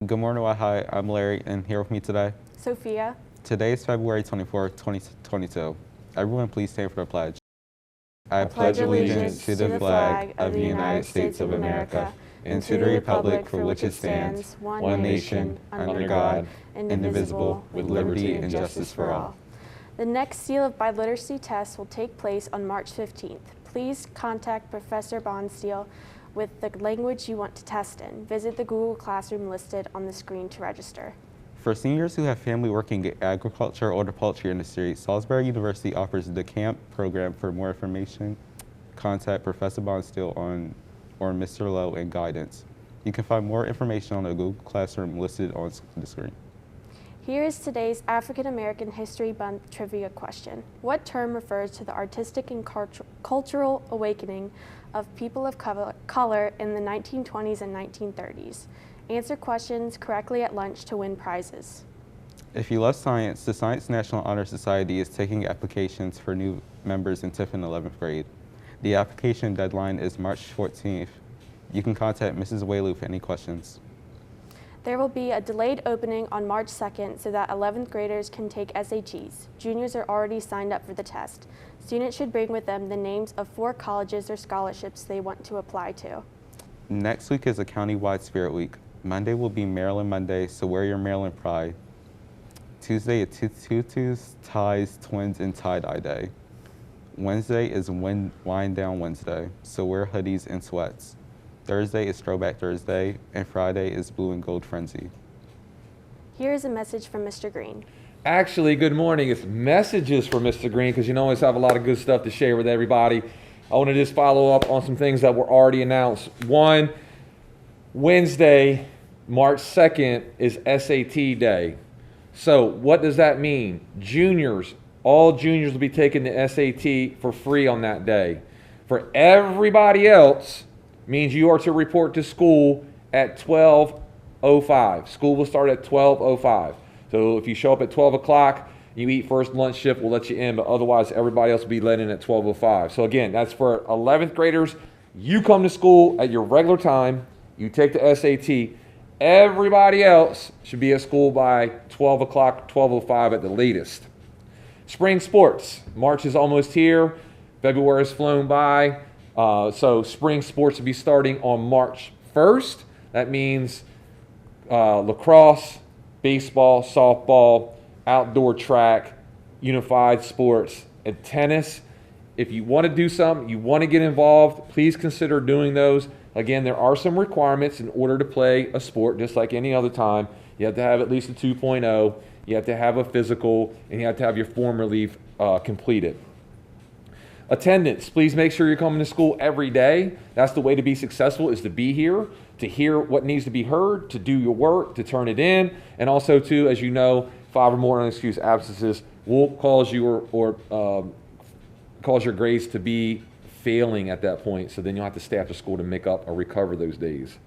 Good morning, Hi. I'm Larry, and here with me today, Sophia. Today is February 24th, 2022. Everyone please stand for the pledge. I pledge allegiance to the flag of the United States of America and to the republic for which it stands, one nation, under God, indivisible, with liberty and justice for all. The next Seal of Biliteracy test will take place on March 15th. Please contact Professor Bonsteel with the language you want to test in. Visit the Google Classroom listed on the screen to register. For seniors who have family working in agriculture or the poultry industry, Salisbury University offers the CAMP program. For more information, contact Professor Bonsteel or Mr. Lowe in guidance. You can find more information on the Google Classroom listed on the screen. Here is today's African American History Month trivia question. What term refers to the artistic and cultural awakening of people of color in the 1920s and 1930s? Answer questions correctly at lunch to win prizes. If you love science, the Science National Honor Society is taking applications for new members in 10th and 11th grade. The application deadline is March 14th. You can contact Mrs. Whaley for any questions. There will be a delayed opening on March 2nd so that 11th graders can take SATs. Juniors are already signed up for the test. Students should bring with them the names of 4 colleges or scholarships they want to apply to. Next week is a county-wide Spirit Week. Monday will be Maryland Monday, so wear your Maryland pride. Tuesday is tutus, ties, twins, and tie-dye day. Wednesday is wind down Wednesday, so wear hoodies and sweats. Thursday is Throwback Thursday, and Friday is Blue and Gold Frenzy. Here is a message from Mr. Green. Actually, good morning. It's messages from Mr. Green because you always have a lot of good stuff to share with everybody. I want to just follow up on some things that were already announced. One, Wednesday, March 2nd is SAT day. So what does that mean? Juniors, all juniors will be taking the SAT for free on that day. For everybody else, means you are to report to school at 12:05. School will start at 12:05. So if you show up at 12 o'clock, you eat first lunch shift, we'll let you in, but otherwise everybody else will be let in at 12:05. So again, that's for 11th graders. You come to school at your regular time, you take the SAT. Everybody else should be at school by 12 o'clock, 12:05 at the latest. Spring sports. March is almost here. February has flown by. So spring sports will be starting on March 1st. That means lacrosse, baseball, softball, outdoor track, unified sports, and tennis. If you want to do something, you want to get involved, please consider doing those. Again, there are some requirements in order to play a sport, just like any other time. You have to have at least a 2.0, you have to have a physical, and you have to have your form relief completed. Attendance, please make sure you're coming to school every day. That's the way to be successful, is to be here, to hear what needs to be heard, to do your work, to turn it in, and also to, as you know, 5 or more unexcused absences will cause you cause your grades to be failing at that point. So then you'll have to stay after school to make up or recover those days.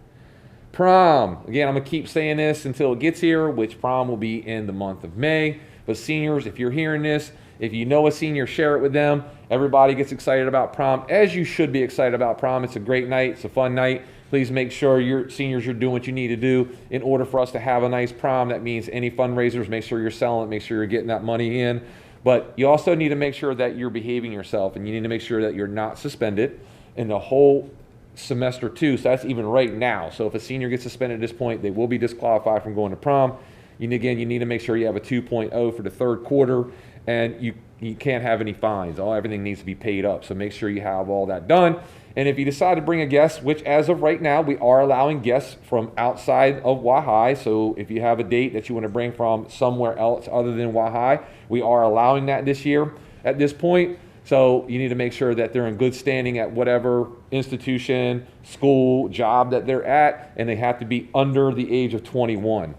Prom, again, I'm gonna keep saying this until it gets here, which prom will be in the month of May. But seniors, if you're hearing this, if you know a senior, share it with them. Everybody gets excited about prom, as you should be excited about prom. It's a great night. It's a fun night. Please make sure your seniors are doing what you need to do in order for us to have a nice prom. That means any fundraisers, make sure you're selling it, make sure you're getting that money in. But you also need to make sure that you're behaving yourself, and you need to make sure that you're not suspended in the whole semester too. So that's even right now. So if a senior gets suspended at this point, they will be disqualified from going to prom. And again, you need to make sure you have a 2.0 for the third quarter, and you can't have any fines. Everything needs to be paid up. So make sure you have all that done. And if you decide to bring a guest, which as of right now, we are allowing guests from outside of Wahai. So if you have a date that you want to bring from somewhere else other than Wahai, we are allowing that this year at this point. So you need to make sure that they're in good standing at whatever institution, school, job that they're at, and they have to be under the age of 21.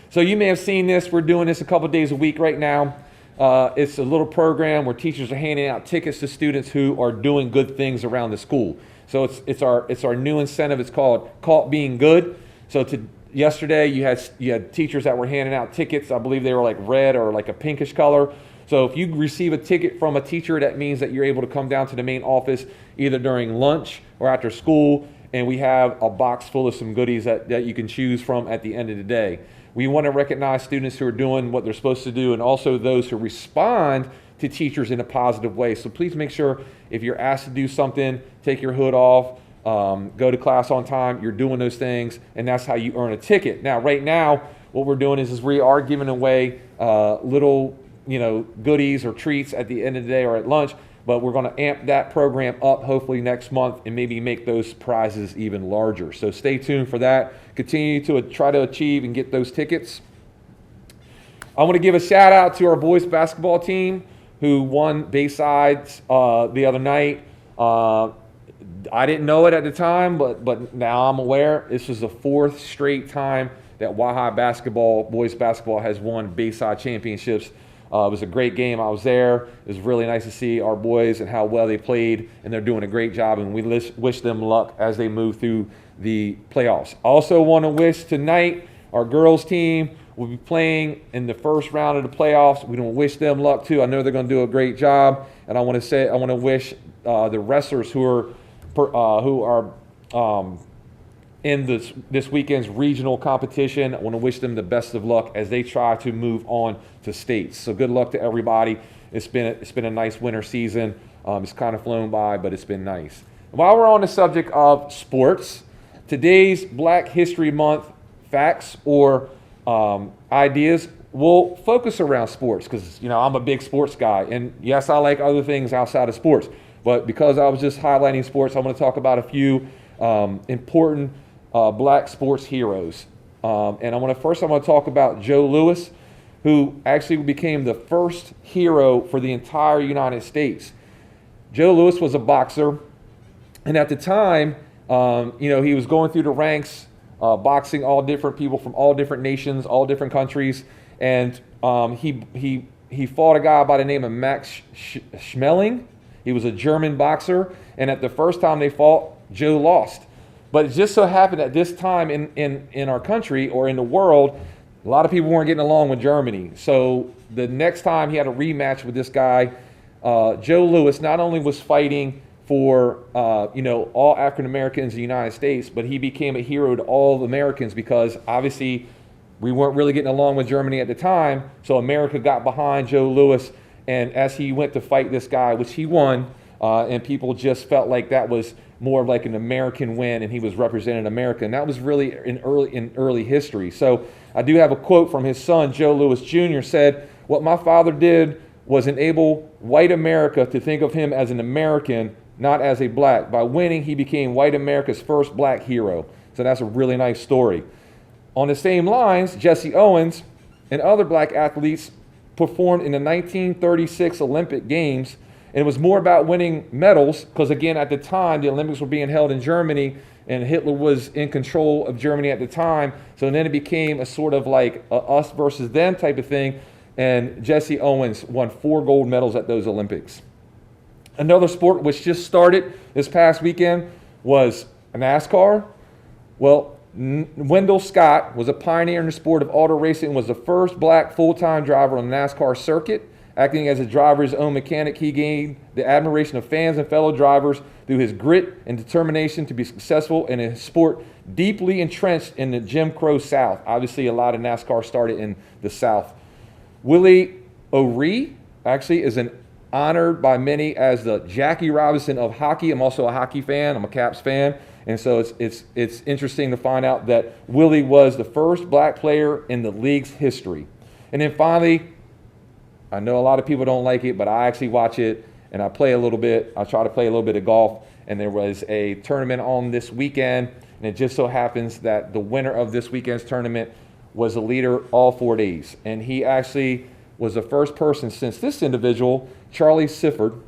So you may have seen this. We're doing this a couple days a week right now. It's a little program where teachers are handing out tickets to students who are doing good things around the school. So it's our new incentive. It's called Caught Being Good. So yesterday you had teachers that were handing out tickets. I believe they were like red or like a pinkish color. So if you receive a ticket from a teacher, that means that you're able to come down to the main office either during lunch or after school and we have a box full of some goodies that you can choose from at the end of the day. We want to recognize students who are doing what they're supposed to do, and also those who respond to teachers in a positive way. So please make sure if you're asked to do something, take your hood off, go to class on time, you're doing those things, and that's how you earn a ticket. Now, right now, what we're doing is we are giving away little, goodies or treats at the end of the day or at lunch, but we're going to amp that program up hopefully next month and maybe make those prizes even larger. So stay tuned for that. Continue to try to achieve and get those tickets. I want to give a shout out to our boys basketball team who won Bayside's the other night. I didn't know it at the time, but now I'm aware. This is the 4th straight time that Wahai boys basketball has won Bayside championships. It was a great game. I was there. It was really nice to see our boys and how well they played, and they're doing a great job, and we wish them luck as they move through the playoffs. I also want to wish tonight our girls team will be playing in the first round of the playoffs. We don't wish them luck too. I know they're going to do a great job, and I want to wish the wrestlers who are in this weekend's regional competition. I want to wish them the best of luck as they try to move on to states. So good luck to everybody. It's been a nice winter season. It's kind of flown by, but it's been nice. While we're on the subject of sports, today's Black History Month facts or ideas will focus around sports because I'm a big sports guy, and yes, I like other things outside of sports. But because I was just highlighting sports, I want to talk about a few important Black sports heroes. And I want to talk about Joe Louis, who actually became the first hero for the entire United States. Joe Louis was a boxer, and at the time, he was going through the ranks, boxing all different people from all different nations, all different countries, and he fought a guy by the name of Max Schmeling. He was a German boxer, and at the first time they fought, Joe lost. But it just so happened at this time in our country or in the world, a lot of people weren't getting along with Germany. So the next time he had a rematch with this guy, Joe Louis not only was fighting for all African Americans in the United States, but he became a hero to all Americans because obviously we weren't really getting along with Germany at the time. So America got behind Joe Louis, and as he went to fight this guy, which he won, and people just felt like that was more like an American win, and he was representing America, and that was really in early history. So I do have a quote from his son, Joe Louis Jr. said, "What my father did was enable white America to think of him as an American, not as a black. By winning, he became white America's first black hero." So that's a really nice story. On the same lines, Jesse Owens and other black athletes performed in the 1936 Olympic Games. And it was more about winning medals because, again, at the time, the Olympics were being held in Germany, and Hitler was in control of Germany at the time. So then it became a sort of like a us versus them type of thing. And Jesse Owens won 4 gold medals at those Olympics. Another sport which just started this past weekend was NASCAR. Well, Wendell Scott was a pioneer in the sport of auto racing and was the first black full-time driver on the NASCAR circuit. Acting as a driver's own mechanic, he gained the admiration of fans and fellow drivers through his grit and determination to be successful in a sport deeply entrenched in the Jim Crow South. Obviously, a lot of NASCAR started in the South. Willie O'Ree actually is honored by many as the Jackie Robinson of hockey. I'm also a hockey fan. I'm a Caps fan. And so it's interesting to find out that Willie was the first black player in the league's history. And then finally, I know a lot of people don't like it, but I actually watch it and I play a little bit. I try to play a little bit of golf, and there was a tournament on this weekend, and it just so happens that the winner of this weekend's tournament was a leader all 4 days. And he actually was the first person since this individual, Charlie Sifford,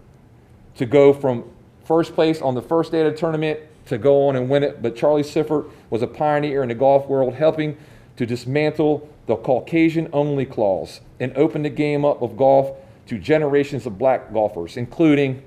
to go from first place on the first day of the tournament to go on and win it. But Charlie Sifford was a pioneer in the golf world, helping to dismantle the Caucasian-only clause and open the game up of golf to generations of black golfers, including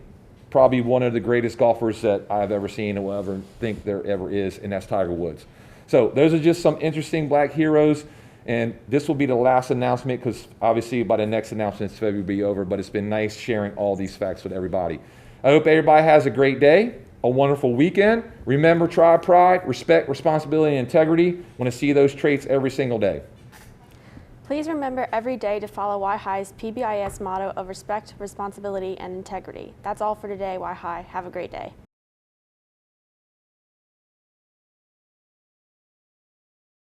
probably one of the greatest golfers that I've ever seen or will ever think there ever is, and that's Tiger Woods. So those are just some interesting black heroes, and this will be the last announcement because obviously by the next announcement, February will be over, but it's been nice sharing all these facts with everybody. I hope everybody has a great day. a wonderful weekend. Remember, Tribe Pride, respect, responsibility, and integrity. Want to see those traits every single day. Please remember every day to follow Y-High's PBIS motto of respect, responsibility, and integrity. That's all for today, Y-High. Have a great day.